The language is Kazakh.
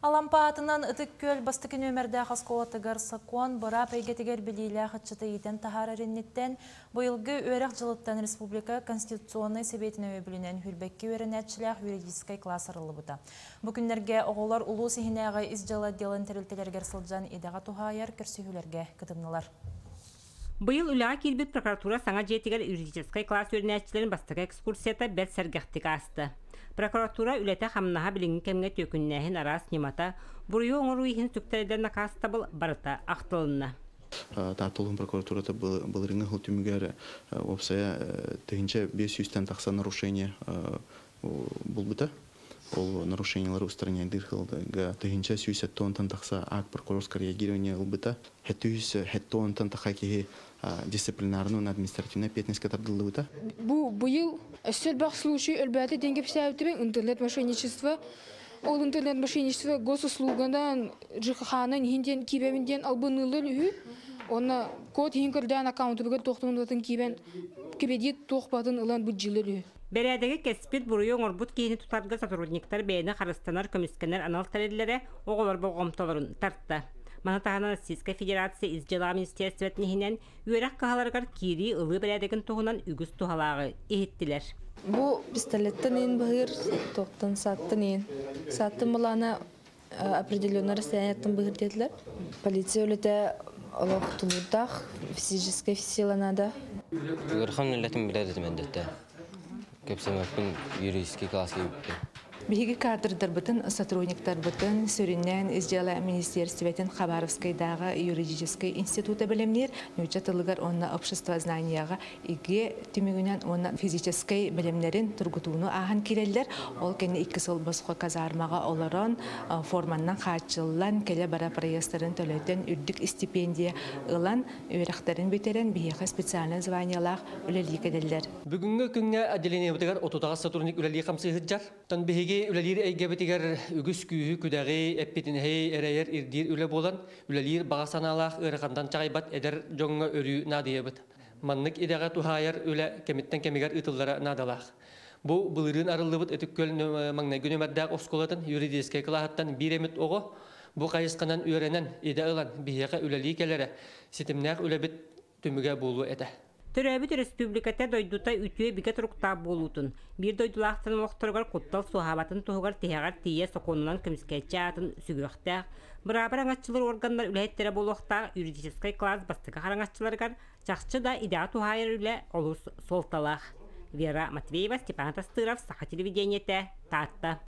Алампаатынан ытык көл бастыкын өмірді қасқуатыгар сакуан бұра пәйгетігер білейлі қытчыты етен тахар әріннеттен бұйылғы өрек жылыттан республика конституционный себетіне өбілінен хүрбәкке өрінәтшіләқ юридическай класс арылы бұта. Бүкіндерге оғылар ұлу сихинәға изжала делін тәрілтелергер сылжан идаға тухайар көрсігілерге кытымнылар. Быйыл үләға келбет прокуратура саңа жетігер юридическай класс өрінәтшілерін бастығы экскурсията бәт сәргәқтік асты. Прокуратура үләті қамнаға біліңін кәмге төкіннәхін арас немата, бұрыйы оңыр үйхін түктәрден қастабыл барыта ақтылынна. Тартылығын прокуратурата бұлырыңы ғыл түмігер опсая тегінче 500-тен тақса нарушение бұл бұта. Ол нарушениялар устраняйдыр қылдыға тегінче 170-тен тақса ак прокурорскар реагирование ғыл бұта. Хәттуонтан таққа кеге дисциплинарный административный пятнеске тардылы бұта. Бұйыл өстел бақ случай өлбәті денгеп сәуітібен интернет-мошенничество. Ол интернет-мошенничество госуслугадан жыққанын хинден кибемінден албынылы лүхі. Оны код хинкірден аккаунты бүгін тоқтымындатын кибедет тоқпатын ұлан бұджылы лүхі. Бәрәдегі кәспет бұрыйы оңырбұт кейіні тұтарғы сотрудниктар бәйіні қарыстанар көміскенер анал тәрелері оғылар бұғымталарын тартты. Манатағынан Российская Федерация изжала министерстветінен үйерек қағаларғар кири ұлы бәрәдегін тұғынан үгіз тұғалағы ехеттілер. Бұл пистолеттен ең бұғыр, тоқтан саттын ең. Саттын мұланы определенный расстояниятын бұғыр деділер. Полиция өліті олық тұлудақ, физическая силанада. Бұғырхан үләтін біләді мәндетті. Көпсемәкпін юридический классы өпті. Биһиги кадрдар бытын сотрудниктар бытын сөрүннән изжала министерствотен Хабаровскайдагы юридический института белемнер нөчә тылыгар онна общество знанияга иге түмүгүнән онна физический белемнерин тургутууну ахан киреллер ол кенне 2 жыл боско казармага олорон форманнан качыллан келе бара проекттарын төлөтөн үрдүк стипендия ылан өрөктөрүн битерен биһиги специальный званиялар үлелик эделлер. Бүгүнгү күнгө отделение бутагар отутагы сотрудник үлелик камсыгыжар тон биһиги үлелер әйгәбетигәр үгіз күйі күдәғи әппетінхей әрәйер ирдир үлі болан үлелер бағасаналақ ұрықандан чағайбат әдір жоңға өрі надиябыт. Маннык идәға тухайар үлі кәметтен кәмегер ұтылдара надалақ. Бұл бұлырын арылыбыт өтіккөл маңнай күнемәддәқ осколатын юридическай кылағаттан бір әмет оғы бұл қайысқанан үйренен иді ылан бейеға үлелі кәлері сетімнәқ үлебіт түміге болу әді. Төрәбіт республиката дойдута үтüе биге турукта болутун. Бир дойдулақтын оқтырғар құттал суғабатын туғар тияғар тие соқонынан көміскәтчі атын сүгіріқтәқ. Бұрабыр аңатчылар органдар үләйттері болуқта юридическай класс бастығы қараңатчыларғар жақшы да идеа тухайыр үлә олыс солталақ. Вера Матвеева, Степан Тастыров, Саха телевидениеті, Татта.